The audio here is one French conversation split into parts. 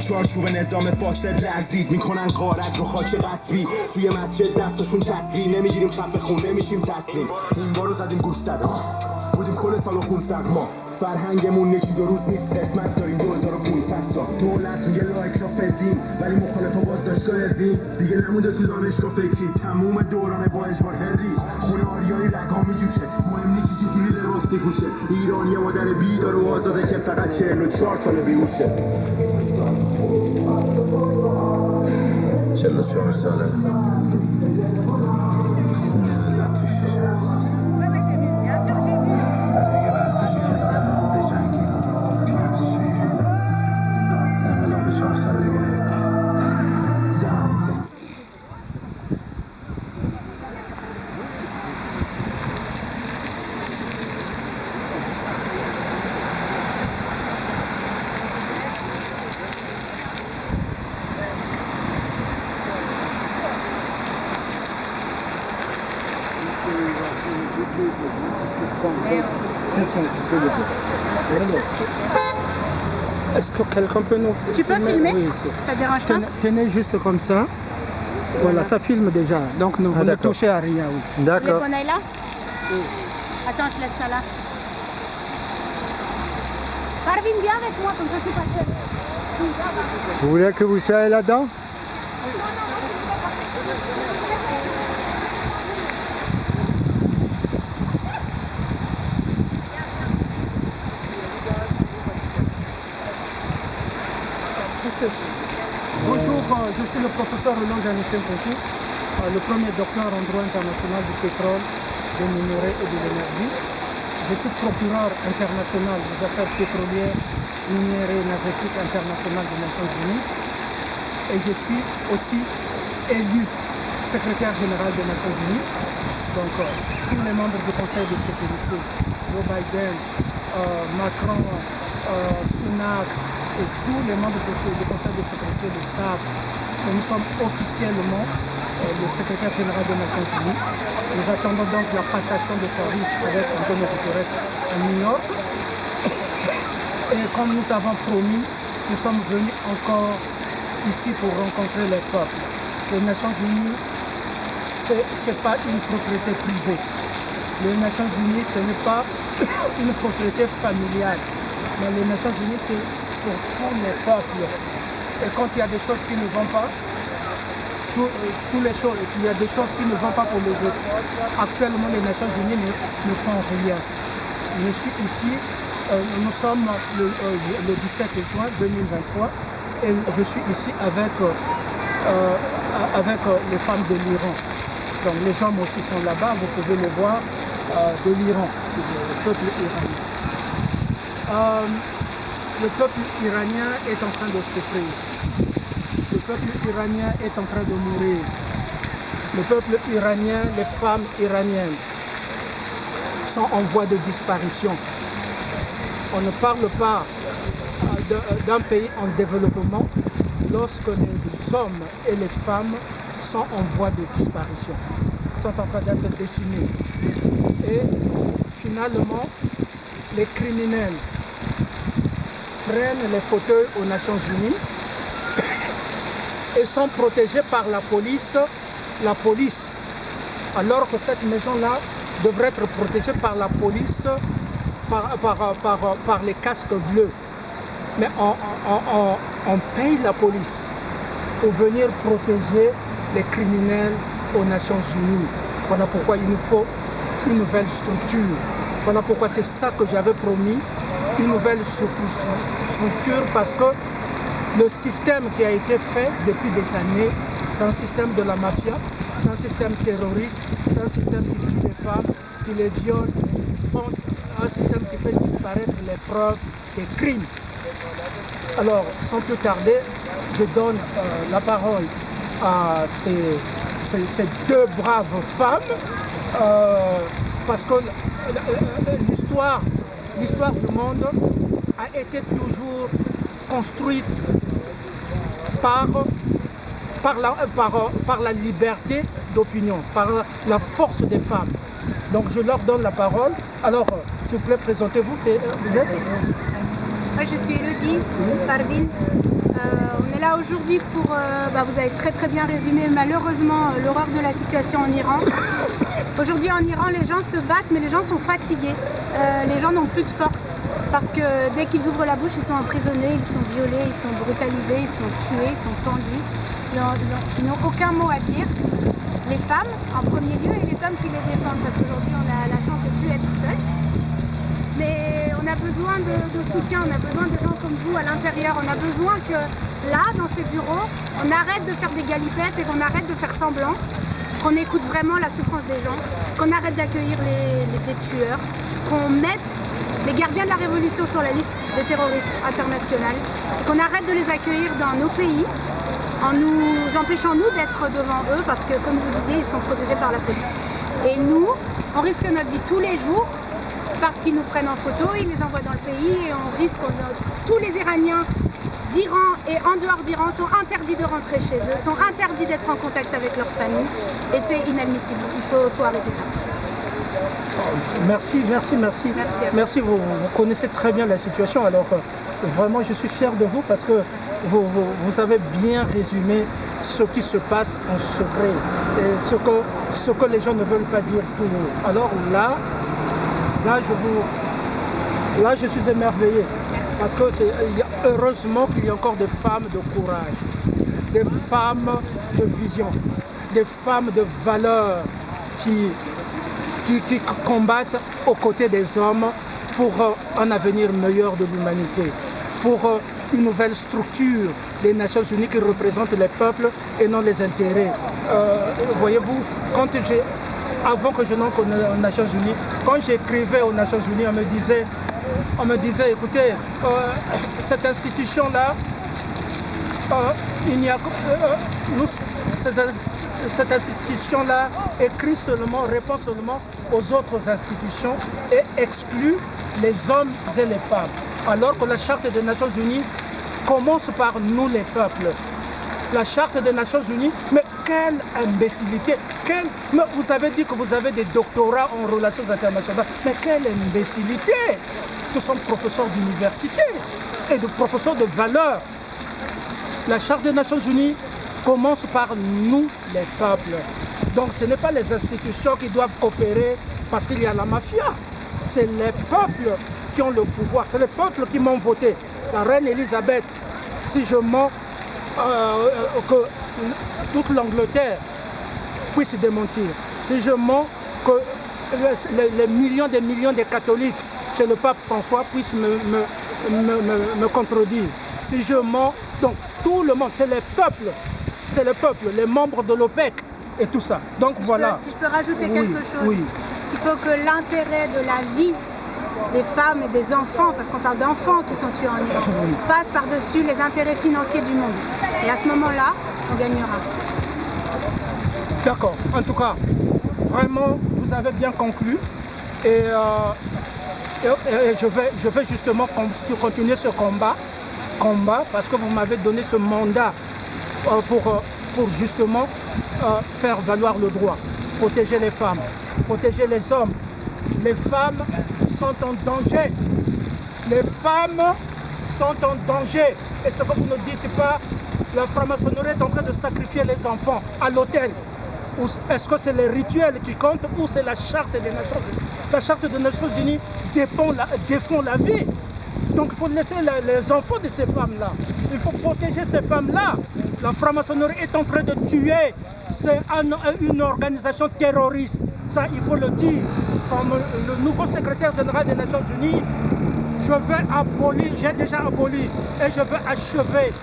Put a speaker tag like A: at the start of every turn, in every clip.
A: چارچوب نظام فاسد لرزید میکنن غارت رو خاک قصبی توی مسجد دستشون تسبیح نمیگیریم خفه خون نمیشیم تسلیم این بارو زدیم گوش زد بودیم کل سالو خون زد ما فرهنگمون یکی دو روز نیست خدمت داریم 2500 سال دولت میگه لایک را فدیم ولی مخالفا بازداشتگاه اروین دیگه نمونده تو دانشگاه فکری تموم دوران با اجبار هری خونه آریایی رگا میجوشه مهم نیکی چجوری لباس میپوشه ایرانی مادر بیدار و آزاده که فقط 44 ساله بیهوشه
B: 44 ساله خونه ملت تو شیشه ولی دیگه وقتشه کنار هم بجنگیم پیروز شیم انقلاب 401 زن
C: Est-ce que quelqu'un peut nous...
D: Tu peux filmer?
C: Oui,
D: ça te dérange pas?
C: Tenez juste comme ça. Voilà, ça filme déjà. Donc ne vous ne touchez à rien. Oui.
D: Vous voulez qu'on aille là? Oui. Attends, je laisse ça là. Parvin, viens avec moi, comme ça c'est pas seul.
C: Vous voulez que vous soyez là-dedans? Bonjour, je suis le professeur Roland Janissem Ponty, le premier docteur en droit international du pétrole, des minerais et de l'énergie. Je suis procureur international des affaires pétrolières, minières et énergétiques internationales des Nations Unies. Et je suis aussi élu secrétaire général des Nations Unies. Donc tous les membres du Conseil de sécurité, Joe Biden, Macron, Sunak, et tous les membres du Conseil de sécurité le savent que nous sommes officiellement le secrétaire général des Nations Unies. Nous attendons donc la passation de service avec Antonio Guterres à New York. Et comme nous avons promis, nous sommes venus encore ici pour rencontrer les peuples. Les Nations Unies, ce n'est pas une propriété privée. Les Nations Unies, ce n'est pas une propriété familiale. Mais les Nations Unies, c'est pour tous les peuples. Et quand il y a des choses qui ne vont pas, il y a des choses qui ne vont pas pour les autres. Actuellement, les Nations Unies ne font rien. Je suis ici, nous sommes le 17 juin 2023 et je suis ici avec les femmes de l'Iran. Donc les hommes aussi sont là-bas, vous pouvez les voir, de l'Iran, le peuple iranien. Le peuple iranien est en train de souffrir. Le peuple iranien est en train de mourir. Le peuple iranien, les femmes iraniennes sont en voie de disparition. On ne parle pas d'un pays en développement lorsque les hommes et les femmes sont en voie de disparition, sont en train d'être décimés. Et finalement, les criminels prennent les fauteuils aux Nations Unies et sont protégés par la police, alors que cette maison-là devrait être protégée par la police, par les casques bleus. Mais on paye la police pour venir protéger les criminels aux Nations Unies. Voilà pourquoi il nous faut une nouvelle structure. Voilà pourquoi c'est ça que j'avais promis, une nouvelle structure, parce que le système qui a été fait depuis des années, c'est un système de la mafia, c'est un système terroriste, c'est un système qui tue les femmes, qui les viole, un système qui fait disparaître les preuves des crimes. Alors, sans plus tarder, je donne la parole à ces deux braves femmes, parce que l'histoire du monde a été toujours construite par la liberté d'opinion, par la force des femmes. Donc je leur donne la parole. Alors, s'il vous plaît, présentez-vous. Vous êtes
D: Moi, je suis Elodie Parvin. On est là aujourd'hui pour, vous avez très bien résumé malheureusement l'horreur de la situation en Iran. Aujourd'hui en Iran, les gens se battent, mais les gens sont fatigués. Les gens n'ont plus de force parce que dès qu'ils ouvrent la bouche, ils sont emprisonnés, ils sont violés, ils sont brutalisés, ils sont tués, ils sont pendus. Ils n'ont aucun mot à dire. Les femmes en premier lieu et les hommes qui les défendent, parce qu'aujourd'hui on a la chance de ne plus être seul. Mais on a besoin de soutien, on a besoin de gens comme vous à l'intérieur. On a besoin que là, dans ces bureaux, on arrête de faire des galipettes et qu'on arrête de faire semblant, qu'on écoute vraiment la souffrance des gens, qu'on arrête d'accueillir les tueurs, qu'on mette les gardiens de la révolution sur la liste des terroristes internationaux, qu'on arrête de les accueillir dans nos pays en nous empêchant nous d'être devant eux parce que, comme vous disiez, ils sont protégés par la police. Et nous, on risque notre vie tous les jours parce qu'ils nous prennent en photo, ils les envoient dans le pays et on risque, tous les Iraniens d'Iran et en dehors d'Iran sont interdits de rentrer chez eux, sont interdits d'être en contact avec leur famille et c'est inadmissible, il faut arrêter ça.
C: Merci. Merci, vous connaissez très bien la situation, alors vraiment je suis fier de vous parce que vous avez bien résumé ce qui se passe en secret et ce que les gens ne veulent pas dire tout haut. Alors là je suis émerveillé parce que heureusement qu'il y a encore des femmes de courage, des femmes de vision, des femmes de valeur qui combattent aux côtés des hommes pour un avenir meilleur de l'humanité, pour une nouvelle structure des Nations Unies qui représente les peuples et non les intérêts. Voyez-vous, avant que je n'entre aux Nations Unies, quand j'écrivais aux Nations Unies, on me disait écoutez, cette institution-là, cette institution-là répond seulement aux autres institutions et exclut les hommes et les femmes. Alors que la Charte des Nations Unies commence par nous les peuples. La Charte des Nations Unies, mais quelle imbécilité, mais vous avez dit que vous avez des doctorats en relations internationales, mais quelle imbécilité! Nous sommes professeurs d'université et de professeurs de valeurs. La Charte des Nations Unies commence par nous, les peuples. Donc ce n'est pas les institutions qui doivent coopérer parce qu'il y a la mafia. C'est les peuples qui ont le pouvoir, c'est les peuples qui m'ont voté. La reine Elisabeth, si je mens, que toute l'Angleterre puisse démentir. Si je mens, que les millions de catholiques chez le pape François puissent me contredire. Si je mens, donc tout le monde, c'est les peuples, les membres de l'OPEC et tout ça. Donc voilà.
D: Si je peux rajouter quelque chose,
C: oui.
D: Il faut que l'intérêt de la vie des femmes et des enfants, parce qu'on parle d'enfants qui sont tués en Iran, passe par-dessus les intérêts financiers du monde. Et à ce moment-là, on gagnera.
C: D'accord. En tout cas, vraiment, vous avez bien conclu. Et je vais justement continuer ce combat parce que vous m'avez donné ce mandat pour justement faire valoir le droit, protéger les femmes, protéger les hommes. Les femmes sont en danger. Les femmes sont en danger. Et ce que vous ne dites pas, la franc-maçonnerie est en train de sacrifier les enfants à l'autel. Est-ce que c'est les rituels qui comptent ou c'est la Charte des Nations Unies? La Charte des Nations Unies défend la vie. Donc il faut laisser les enfants de ces femmes-là. Il faut protéger ces femmes-là. La franc-maçonnerie est en train de tuer. C'est une organisation terroriste. Ça, il faut le dire. Comme le nouveau secrétaire général des Nations Unies, j'ai déjà aboli et je veux achever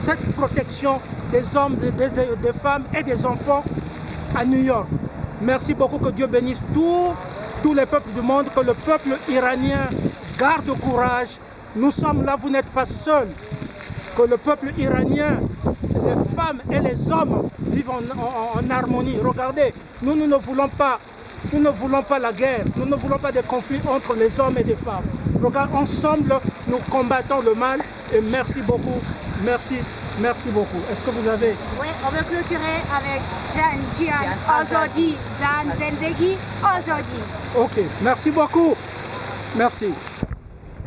C: cette protection des hommes, des femmes et des enfants à New York. Merci beaucoup, que Dieu bénisse tous les peuples du monde, que le peuple iranien garde courage. Nous sommes là, vous n'êtes pas seuls. Que le peuple iranien, les femmes et les hommes vivent en harmonie. Regardez, nous ne voulons pas la guerre, nous ne voulons pas de conflits entre les hommes et les femmes. Regarde, ensemble, nous combattons le mal et merci beaucoup. Merci beaucoup. Est-ce que vous avez...
D: Oui, on veut clôturer avec Jian Azadi, Zan Zendegi Azadi.
C: Ok, merci beaucoup. Merci.